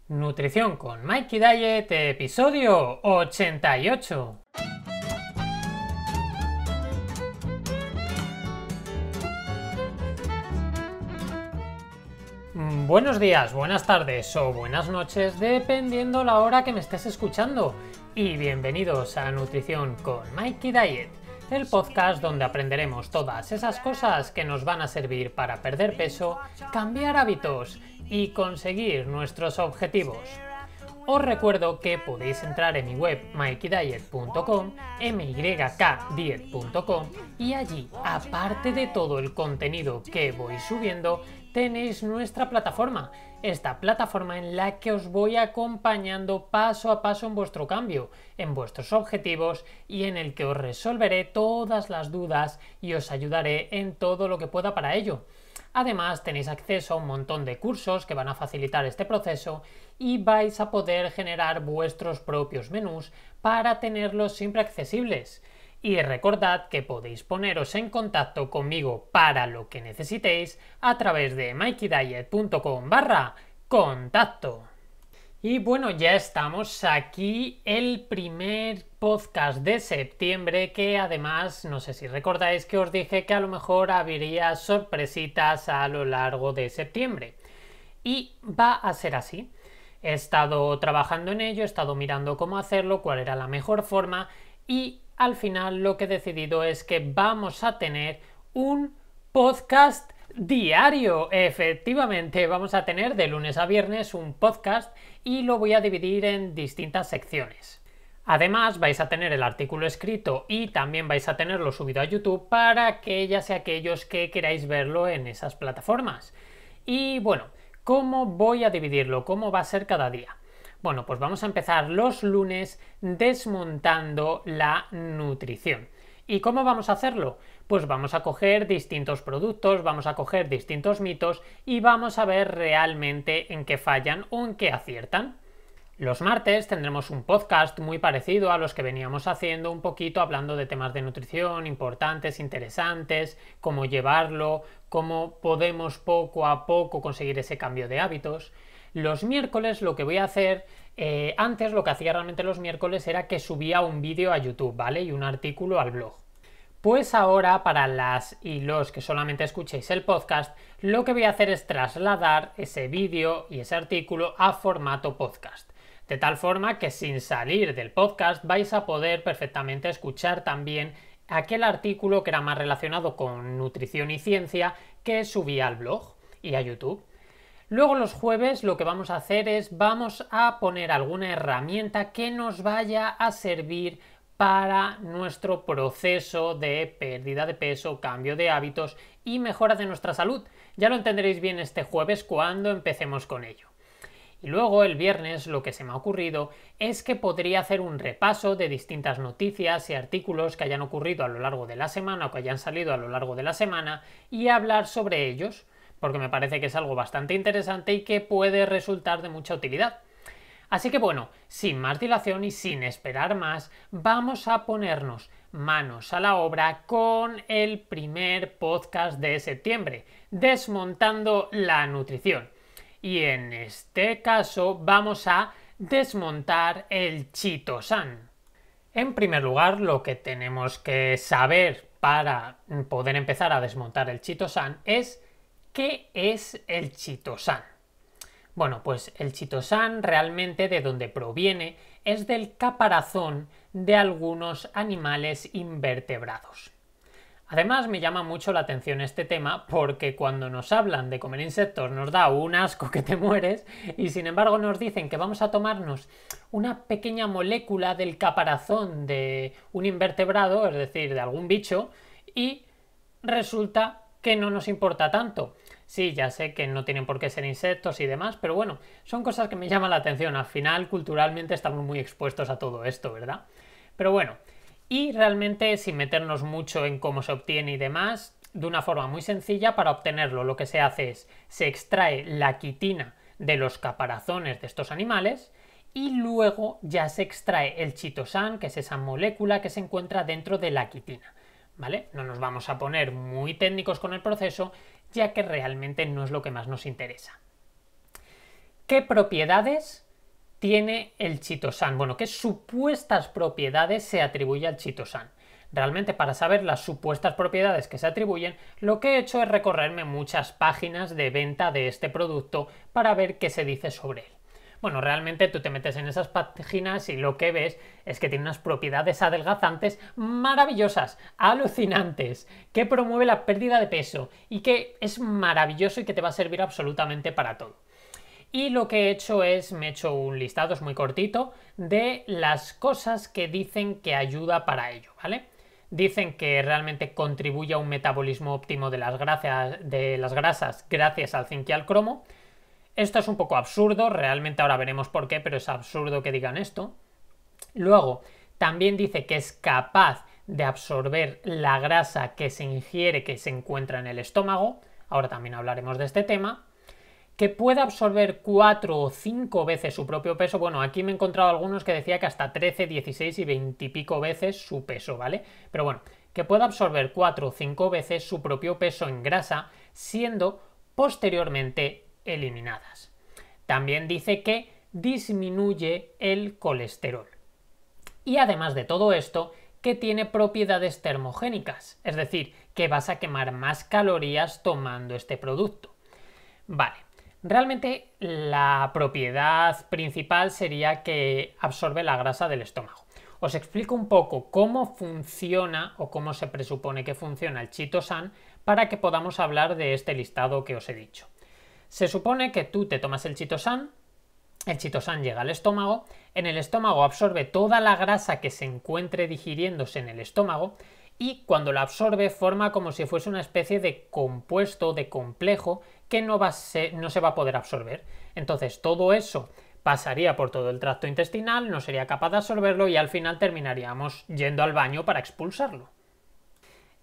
Nutrición con Mikey Diet, episodio 88. Buenos días, buenas tardes o buenas noches, dependiendo la hora que me estés escuchando. Y bienvenidos a Nutrición con Mikey Diet, el podcast donde aprenderemos todas esas cosas que nos van a servir para perder peso, cambiar hábitos y conseguir nuestros objetivos. Os recuerdo que podéis entrar en mi web mikeydiet.com, mykdiet.com, y allí, aparte de todo el contenido que voy subiendo, tenéis nuestra plataforma, esta plataforma en la que os voy acompañando paso a paso en vuestro cambio, en vuestros objetivos y en el que os resolveré todas las dudas y os ayudaré en todo lo que pueda para ello. Además, tenéis acceso a un montón de cursos que van a facilitar este proceso y vais a poder generar vuestros propios menús para tenerlos siempre accesibles. Y recordad que podéis poneros en contacto conmigo para lo que necesitéis a través de mikeydiet.com/contacto. Y bueno, ya estamos aquí, el primer podcast de septiembre, que además, no sé si recordáis que os dije que a lo mejor habría sorpresitas a lo largo de septiembre. Y va a ser así. He estado trabajando en ello, he estado mirando cómo hacerlo, cuál era la mejor forma, y al final lo que he decidido es que vamos a tener un podcast diario. Efectivamente, vamos a tener de lunes a viernes un podcast y lo voy a dividir en distintas secciones. Además, vais a tener el artículo escrito y también vais a tenerlo subido a YouTube para aquellas y aquellos que queráis verlo en esas plataformas. Y bueno, ¿cómo voy a dividirlo? ¿Cómo va a ser cada día? Bueno, pues vamos a empezar los lunes desmontando la nutrición. ¿Y cómo vamos a hacerlo? Pues vamos a coger distintos productos, vamos a coger distintos mitos y vamos a ver realmente en qué fallan o en qué aciertan. Los martes tendremos un podcast muy parecido a los que veníamos haciendo, un poquito hablando de temas de nutrición importantes, interesantes, cómo llevarlo, cómo podemos poco a poco conseguir ese cambio de hábitos. Los miércoles lo que voy a hacer, antes lo que hacía realmente los miércoles era que subía un vídeo a YouTube, ¿vale? Y un artículo al blog. Pues ahora, para las y los que solamente escuchéis el podcast, lo que voy a hacer es trasladar ese vídeo y ese artículo a formato podcast. De tal forma que sin salir del podcast vais a poder perfectamente escuchar también aquel artículo que era más relacionado con nutrición y ciencia que subía al blog y a YouTube. Luego los jueves lo que vamos a hacer es vamos a poner alguna herramienta que nos vaya a servir para nuestro proceso de pérdida de peso, cambio de hábitos y mejora de nuestra salud. Ya lo entenderéis bien este jueves cuando empecemos con ello. Y luego el viernes lo que se me ha ocurrido es que podría hacer un repaso de distintas noticias y artículos que hayan ocurrido a lo largo de la semana o que hayan salido a lo largo de la semana y hablar sobre ellos, porque me parece que es algo bastante interesante y que puede resultar de mucha utilidad. Así que bueno, sin más dilación y sin esperar más, vamos a ponernos manos a la obra con el primer podcast de septiembre, desmontando la nutrición. Y en este caso vamos a desmontar el chitosan. En primer lugar, lo que tenemos que saber para poder empezar a desmontar el chitosan es ¿qué es el chitosan? Bueno, pues el chitosan realmente de donde proviene es del caparazón de algunos animales invertebrados. Además me llama mucho la atención este tema porque cuando nos hablan de comer insectos nos da un asco que te mueres y sin embargo nos dicen que vamos a tomarnos una pequeña molécula del caparazón de un invertebrado, es decir, de algún bicho, y resulta que no nos importa tanto. Sí, ya sé que no tienen por qué ser insectos y demás, pero bueno, son cosas que me llaman la atención. Al final, culturalmente estamos muy expuestos a todo esto, ¿verdad? Pero bueno, y realmente sin meternos mucho en cómo se obtiene y demás, de una forma muy sencilla, para obtenerlo lo que se hace es, se extrae la quitina de los caparazones de estos animales y luego ya se extrae el chitosan, que es esa molécula que se encuentra dentro de la quitina. ¿Vale? No nos vamos a poner muy técnicos con el proceso, ya que realmente no es lo que más nos interesa. ¿qué propiedades tiene el chitosan? Bueno, ¿qué supuestas propiedades se atribuye al chitosan? Realmente, para saber las supuestas propiedades que se atribuyen, lo que he hecho es recorrerme muchas páginas de venta de este producto para ver qué se dice sobre él. Bueno, realmente tú te metes en esas páginas y lo que ves es que tiene unas propiedades adelgazantes maravillosas, alucinantes, que promueve la pérdida de peso y que es maravilloso y que te va a servir absolutamente para todo. Y lo que he hecho es, me he hecho un listado, es muy cortito, de las cosas que dicen que ayuda para ello, ¿vale? Dicen que realmente contribuye a un metabolismo óptimo de las grasas gracias al zinc y al cromo. Esto es un poco absurdo, realmente ahora veremos por qué, pero es absurdo que digan esto. Luego, también dice que es capaz de absorber la grasa que se ingiere, que se encuentra en el estómago. Ahora también hablaremos de este tema. Que puede absorber 4 o 5 veces su propio peso. Bueno, aquí me he encontrado algunos que decía que hasta 13, 16 y 20 y pico veces su peso, ¿vale? Pero bueno, que puede absorber 4 o 5 veces su propio peso en grasa, siendo posteriormente eliminadas. También dice que disminuye el colesterol. Y además de todo esto, que tiene propiedades termogénicas, es decir, que vas a quemar más calorías tomando este producto. Vale. Realmente la propiedad principal sería que absorbe la grasa del estómago. Os explico un poco cómo funciona o cómo se presupone que funciona el chitosan para que podamos hablar de este listado que os he dicho. Se supone que tú te tomas el chitosan llega al estómago, en el estómago absorbe toda la grasa que se encuentre digiriéndose en el estómago y cuando la absorbe forma como si fuese una especie de compuesto, de complejo que no se va a poder absorber. Entonces todo eso pasaría por todo el tracto intestinal, no sería capaz de absorberlo y al final terminaríamos yendo al baño para expulsarlo.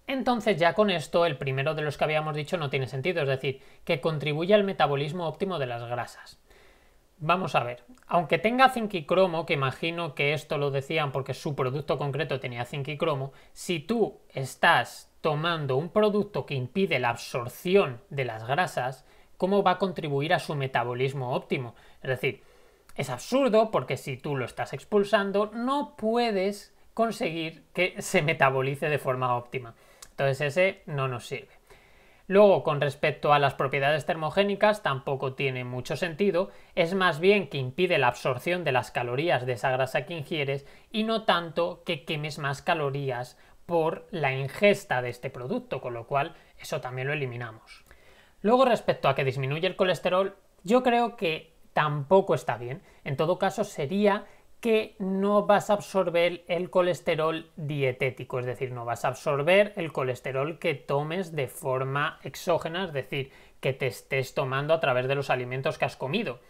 Entonces ya con esto el primero de los que habíamos dicho no tiene sentido, es decir, que contribuye al metabolismo óptimo de las grasas. Vamos a ver, aunque tenga zinc y cromo, que imagino que esto lo decían porque su producto concreto tenía zinc y cromo, si tú estás tomando un producto que impide la absorción de las grasas, ¿cómo va a contribuir a su metabolismo óptimo? Es decir, es absurdo porque si tú lo estás expulsando no puedes conseguir que se metabolice de forma óptima. Entonces ese no nos sirve. Luego, con respecto a las propiedades termogénicas, tampoco tiene mucho sentido, es más bien que impide la absorción de las calorías de esa grasa que ingieres y no tanto que quemes más calorías por la ingesta de este producto, con lo cual eso también lo eliminamos. Luego, respecto a que disminuye el colesterol, yo creo que tampoco está bien. En todo caso, sería que no vas a absorber el colesterol dietético, es decir, no vas a absorber el colesterol que tomes de forma exógena, es decir, que te estés tomando a través de los alimentos que has comido,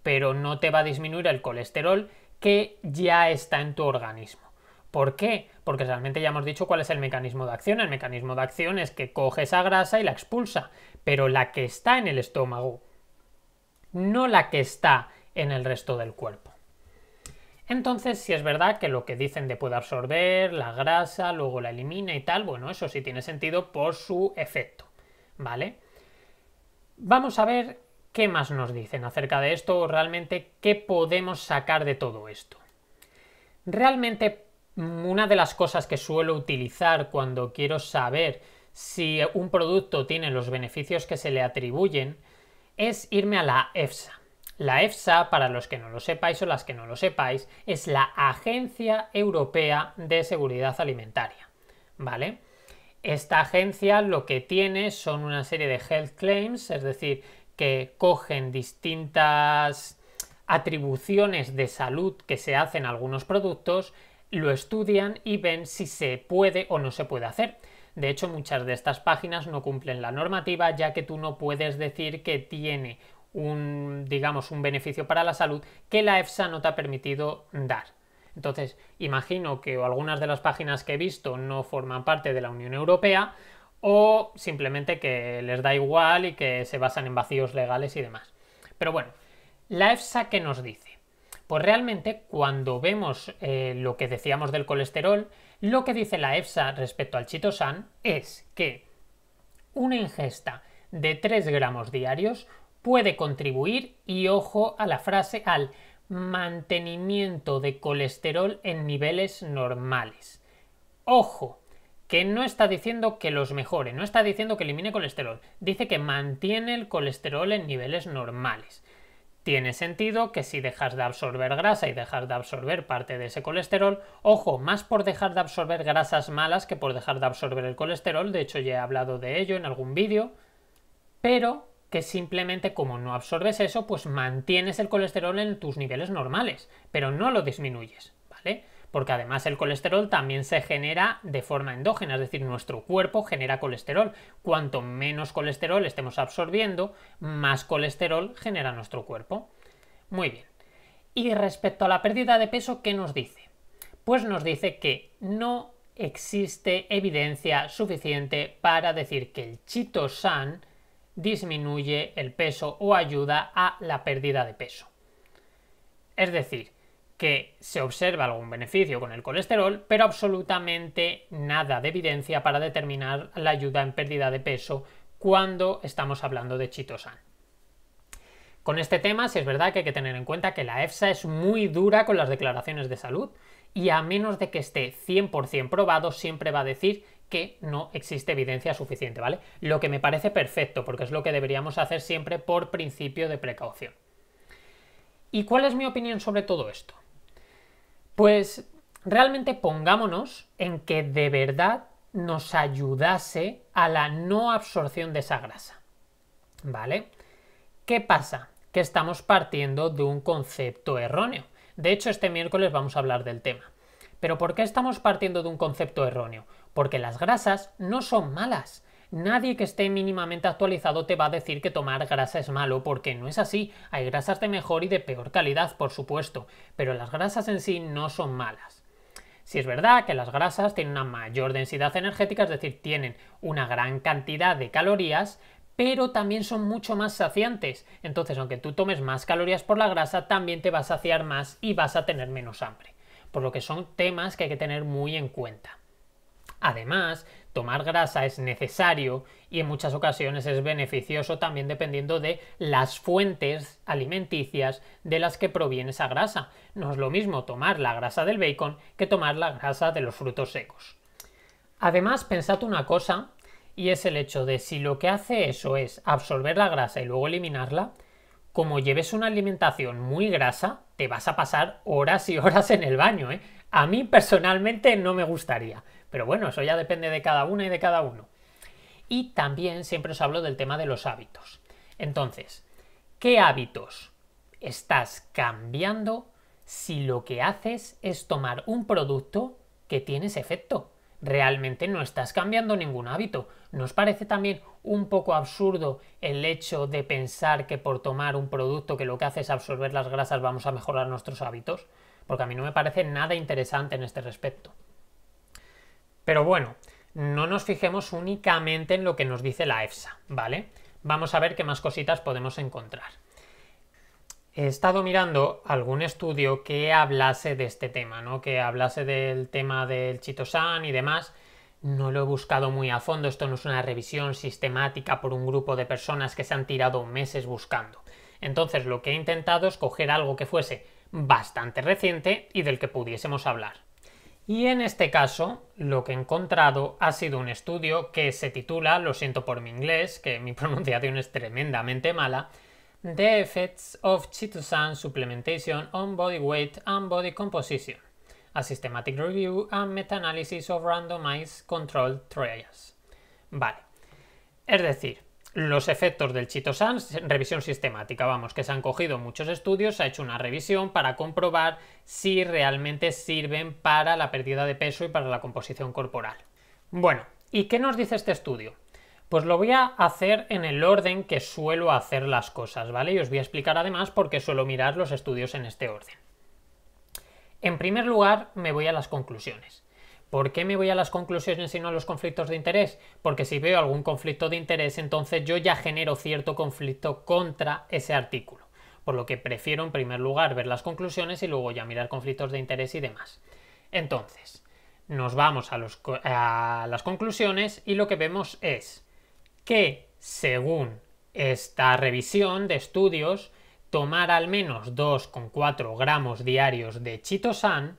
pero no te va a disminuir el colesterol que ya está en tu organismo. ¿Por qué? Porque realmente ya hemos dicho cuál es el mecanismo de acción. El mecanismo de acción es que coge esa grasa y la expulsa, pero la que está en el estómago, no la que está en el resto del cuerpo. Entonces, si es verdad que lo que dicen de puede absorber la grasa, luego la elimina y tal, bueno, eso sí tiene sentido por su efecto, ¿vale? Vamos a ver qué más nos dicen acerca de esto, o realmente qué podemos sacar de todo esto. Realmente, una de las cosas que suelo utilizar cuando quiero saber si un producto tiene los beneficios que se le atribuyen es irme a la EFSA. La EFSA, para los que no lo sepáis o las que no lo sepáis, es la Agencia Europea de Seguridad Alimentaria, ¿vale? Esta agencia lo que tiene son una serie de health claims, es decir, que cogen distintas atribuciones de salud que se hacen a algunos productos, lo estudian y ven si se puede o no se puede hacer. De hecho, muchas de estas páginas no cumplen la normativa, ya que tú no puedes decir que tiene un beneficio para la salud que la EFSA no te ha permitido dar. Entonces, imagino que algunas de las páginas que he visto no forman parte de la Unión Europea o simplemente que les da igual y que se basan en vacíos legales y demás. Pero bueno, ¿la EFSA qué nos dice? Pues realmente cuando vemos lo que decíamos del colesterol, lo que dice la EFSA respecto al chitosan es que una ingesta de 3 gramos diarios puede contribuir, y ojo a la frase, al mantenimiento de colesterol en niveles normales. Ojo, que no está diciendo que los mejore, no está diciendo que elimine colesterol, dice que mantiene el colesterol en niveles normales. Tiene sentido que si dejas de absorber grasa y dejas de absorber parte de ese colesterol, ojo, más por dejar de absorber grasas malas que por dejar de absorber el colesterol, de hecho ya he hablado de ello en algún vídeo, pero que simplemente como no absorbes eso, pues mantienes el colesterol en tus niveles normales, pero no lo disminuyes, ¿vale? Porque además el colesterol también se genera de forma endógena, es decir, nuestro cuerpo genera colesterol. Cuanto menos colesterol estemos absorbiendo, más colesterol genera nuestro cuerpo. Muy bien. Y respecto a la pérdida de peso, ¿qué nos dice? Pues nos dice que no existe evidencia suficiente para decir que el chitosan disminuye el peso o ayuda a la pérdida de peso. Es decir, que se observa algún beneficio con el colesterol, pero absolutamente nada de evidencia para determinar la ayuda en pérdida de peso cuando estamos hablando de chitosan. Con este tema, sí es verdad que hay que tener en cuenta que la EFSA es muy dura con las declaraciones de salud y a menos de que esté 100% probado, siempre va a decir que no existe evidencia suficiente, ¿vale? Lo que me parece perfecto, porque es lo que deberíamos hacer siempre por principio de precaución. ¿Y cuál es mi opinión sobre todo esto? Pues realmente pongámonos en que de verdad nos ayudase a la no absorción de esa grasa, ¿vale? ¿Qué pasa? Que estamos partiendo de un concepto erróneo. De hecho, este miércoles vamos a hablar del tema. ¿Pero por qué estamos partiendo de un concepto erróneo? Porque las grasas no son malas. Nadie que esté mínimamente actualizado te va a decir que tomar grasa es malo, porque no es así. Hay grasas de mejor y de peor calidad, por supuesto, pero las grasas en sí no son malas. Si es verdad que las grasas tienen una mayor densidad energética, es decir, tienen una gran cantidad de calorías, pero también son mucho más saciantes. Entonces, aunque tú tomes más calorías por la grasa, también te va a saciar más y vas a tener menos hambre. Por lo que son temas que hay que tener muy en cuenta. Además, tomar grasa es necesario y en muchas ocasiones es beneficioso también dependiendo de las fuentes alimenticias de las que proviene esa grasa. No es lo mismo tomar la grasa del bacon que tomar la grasa de los frutos secos. Además, pensad una cosa, y es el hecho de si lo que hace eso es absorber la grasa y luego eliminarla, como lleves una alimentación muy grasa, te vas a pasar horas y horas en el baño, ¿eh? A mí personalmente no me gustaría, pero bueno, eso ya depende de cada una y de cada uno. Y también siempre os hablo del tema de los hábitos. Entonces, ¿qué hábitos estás cambiando si lo que haces es tomar un producto que tiene ese efecto? Realmente no estás cambiando ningún hábito. ¿No os parece también un poco absurdo el hecho de pensar que por tomar un producto que lo que hace es absorber las grasas vamos a mejorar nuestros hábitos? Porque a mí no me parece nada interesante en este respecto. Pero bueno, no nos fijemos únicamente en lo que nos dice la EFSA, ¿vale? Vamos a ver qué más cositas podemos encontrar. He estado mirando algún estudio que hablase de este tema, ¿no? Que hablase del tema del chitosan y demás. No lo he buscado muy a fondo, esto no es una revisión sistemática por un grupo de personas que se han tirado meses buscando. Entonces lo que he intentado es coger algo que fuese bastante reciente y del que pudiésemos hablar. Y en este caso, lo que he encontrado ha sido un estudio que se titula, lo siento por mi inglés, que mi pronunciación es tremendamente mala, The Effects of Chitosan Supplementation on Body Weight and Body Composition, a Systematic Review and Meta-Analysis of Randomized Controlled Trials. Vale, es decir, los efectos del chitosan, revisión sistemática, vamos, que se han cogido muchos estudios, se ha hecho una revisión para comprobar si realmente sirven para la pérdida de peso y para la composición corporal. Bueno, ¿y qué nos dice este estudio? Pues lo voy a hacer en el orden que suelo hacer las cosas, ¿vale? Y os voy a explicar además por qué suelo mirar los estudios en este orden. En primer lugar, me voy a las conclusiones. ¿Por qué me voy a las conclusiones y no a los conflictos de interés? Porque si veo algún conflicto de interés, entonces yo ya genero cierto conflicto contra ese artículo. Por lo que prefiero en primer lugar ver las conclusiones y luego ya mirar conflictos de interés y demás. Entonces, nos vamos a las conclusiones y lo que vemos es que, según esta revisión de estudios, tomar al menos 2,4 gramos diarios de chitosan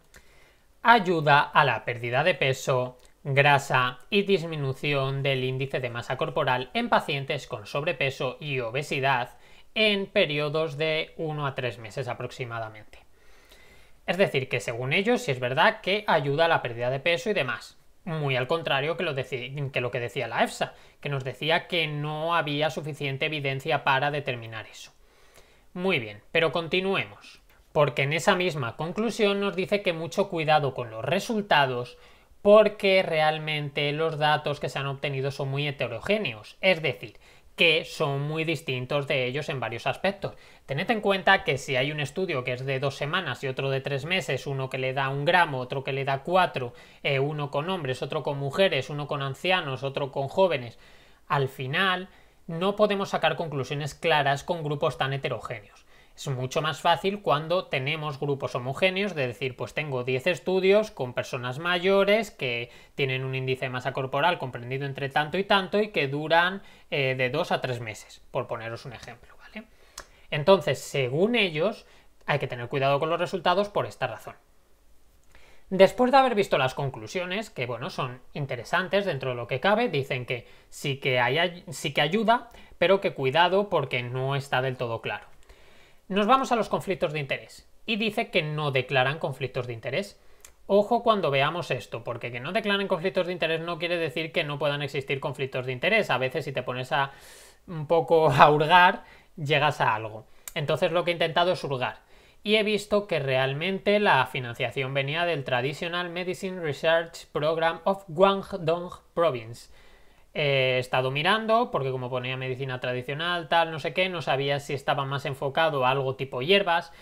ayuda a la pérdida de peso, grasa y disminución del índice de masa corporal en pacientes con sobrepeso y obesidad en periodos de 1 a 3 meses aproximadamente. Es decir, que según ellos sí es verdad que ayuda a la pérdida de peso y demás. Muy al contrario que lo que decía la EFSA, que nos decía que no había suficiente evidencia para determinar eso. Muy bien, pero continuemos, porque en esa misma conclusión nos dice que mucho cuidado con los resultados porque realmente los datos que se han obtenido son muy heterogéneos, es decir, que son muy distintos de ellos en varios aspectos. Tened en cuenta que si hay un estudio que es de 2 semanas y otro de 3 meses, uno que le da 1 gramo, otro que le da 4, uno con hombres, otro con mujeres, uno con ancianos, otro con jóvenes, al final no podemos sacar conclusiones claras con grupos tan heterogéneos. Es mucho más fácil cuando tenemos grupos homogéneos de decir, pues tengo 10 estudios con personas mayores que tienen un índice de masa corporal comprendido entre tanto y que duran de 2 a 3 meses, por poneros un ejemplo, ¿vale? Entonces, según ellos, hay que tener cuidado con los resultados por esta razón. Después de haber visto las conclusiones, que bueno, son interesantes dentro de lo que cabe, dicen que sí que ayuda, pero que cuidado porque no está del todo claro. Nos vamos a los conflictos de interés, y dice que no declaran conflictos de interés. Ojo cuando veamos esto, porque que no declaren conflictos de interés no quiere decir que no puedan existir conflictos de interés. A veces si te pones un poco a hurgar, llegas a algo. Entonces lo que he intentado es hurgar. Y he visto que realmente la financiación venía del Traditional Medicine Research Program of Guangdong Province. He estado mirando, porque como ponía medicina tradicional, tal, no sé qué, no sabía si estaba más enfocado a algo tipo hierbas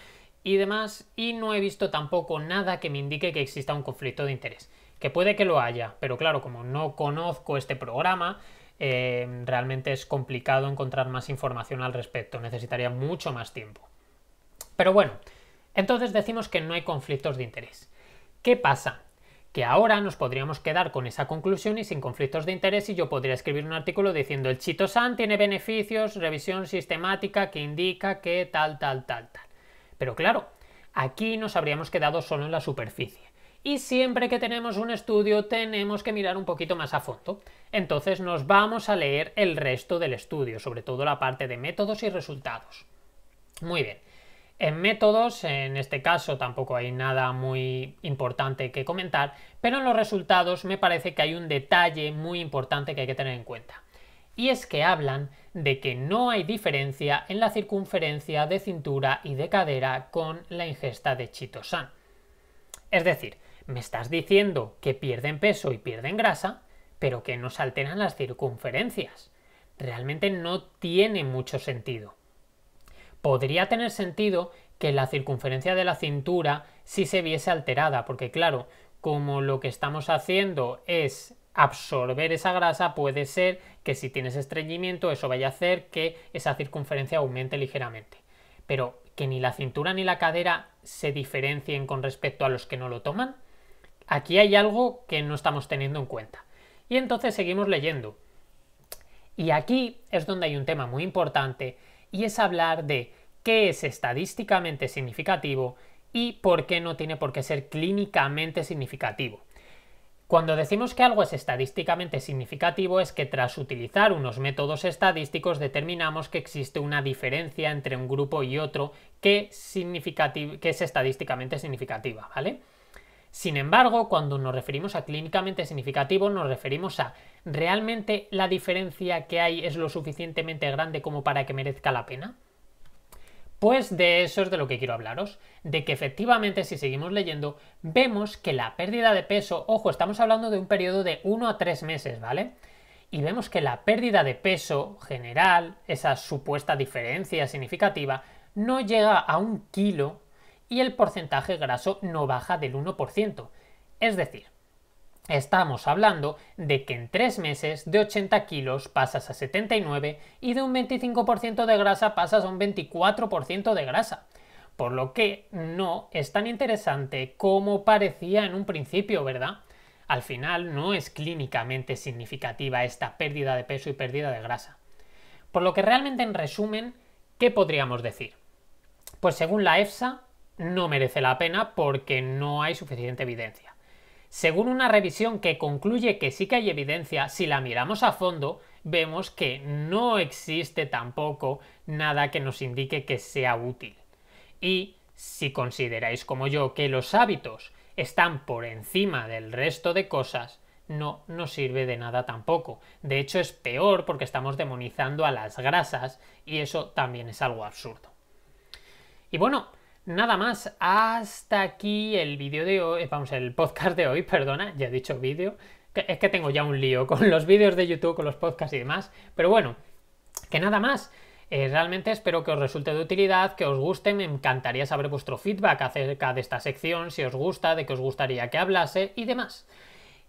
y demás, y no he visto tampoco nada que me indique que exista un conflicto de interés. Que puede que lo haya, pero claro, como no conozco este programa, realmente es complicado encontrar más información al respecto, necesitaría mucho más tiempo. Pero bueno, entonces decimos que no hay conflictos de interés. ¿Qué pasa? Que ahora nos podríamos quedar con esa conclusión y sin conflictos de interés y yo podría escribir un artículo diciendo el chitosan tiene beneficios, revisión sistemática que indica que tal. Pero claro, aquí nos habríamos quedado solo en la superficie. Y siempre que tenemos un estudio tenemos que mirar un poquito más a fondo. Entonces nos vamos a leer el resto del estudio, sobre todo la parte de métodos y resultados. Muy bien. En métodos, en este caso tampoco hay nada muy importante que comentar, pero en los resultados me parece que hay un detalle muy importante que hay que tener en cuenta. Y es que hablan de que no hay diferencia en la circunferencia de cintura y de cadera con la ingesta de chitosan. Es decir, me estás diciendo que pierden peso y pierden grasa, pero que no se alteran las circunferencias. Realmente no tiene mucho sentido. Podría tener sentido que la circunferencia de la cintura sí se viese alterada, porque claro, como lo que estamos haciendo es absorber esa grasa, puede ser que si tienes estreñimiento eso vaya a hacer que esa circunferencia aumente ligeramente. Pero que ni la cintura ni la cadera se diferencien con respecto a los que no lo toman, aquí hay algo que no estamos teniendo en cuenta. Y entonces seguimos leyendo. Y aquí es donde hay un tema muy importante, y es hablar de qué es estadísticamente significativo y por qué no tiene por qué ser clínicamente significativo. Cuando decimos que algo es estadísticamente significativo es que tras utilizar unos métodos estadísticos determinamos que existe una diferencia entre un grupo y otro que es estadísticamente significativa, ¿vale? Sin embargo, cuando nos referimos a clínicamente significativo nos referimos a ¿realmente la diferencia que hay es lo suficientemente grande como para que merezca la pena? Pues de eso es de lo que quiero hablaros, de que efectivamente si seguimos leyendo vemos que la pérdida de peso, ojo, estamos hablando de un periodo de 1 a 3 meses, ¿vale? Y vemos que la pérdida de peso general, esa supuesta diferencia significativa, no llega a 1 kilo y el porcentaje graso no baja del 1%. Es decir, estamos hablando de que en 3 meses de 80 kilos pasas a 79 y de un 25% de grasa pasas a un 24% de grasa. Por lo que no es tan interesante como parecía en un principio, ¿verdad? Al final no es clínicamente significativa esta pérdida de peso y pérdida de grasa. Por lo que realmente en resumen, ¿qué podríamos decir? Pues según la EFSA, no merece la pena porque no hay suficiente evidencia. Según una revisión que concluye que sí que hay evidencia, si la miramos a fondo, vemos que no existe tampoco nada que nos indique que sea útil. Y si consideráis como yo que los hábitos están por encima del resto de cosas, no nos sirve de nada tampoco. De hecho es peor porque estamos demonizando a las grasas y eso también es algo absurdo. Y bueno, nada más, hasta aquí el vídeo de hoy, el podcast de hoy, perdona, ya he dicho vídeo, es que tengo ya un lío con los vídeos de YouTube, con los podcasts y demás, pero bueno, que nada más. Realmente espero que os resulte de utilidad, que os guste, me encantaría saber vuestro feedback acerca de esta sección, si os gusta, de qué os gustaría que hablase y demás.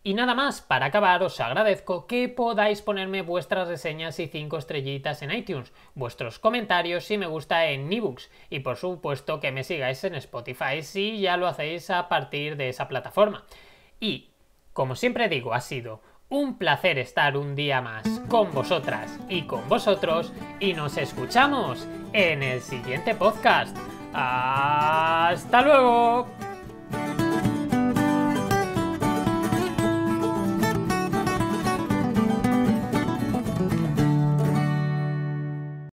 Y nada más, para acabar os agradezco que podáis ponerme vuestras reseñas y 5 estrellitas en iTunes, vuestros comentarios si me gusta en ebooks y por supuesto que me sigáis en Spotify si ya lo hacéis a partir de esa plataforma. Y, como siempre digo, ha sido un placer estar un día más con vosotras y con vosotros y nos escuchamos en el siguiente podcast. ¡Hasta luego!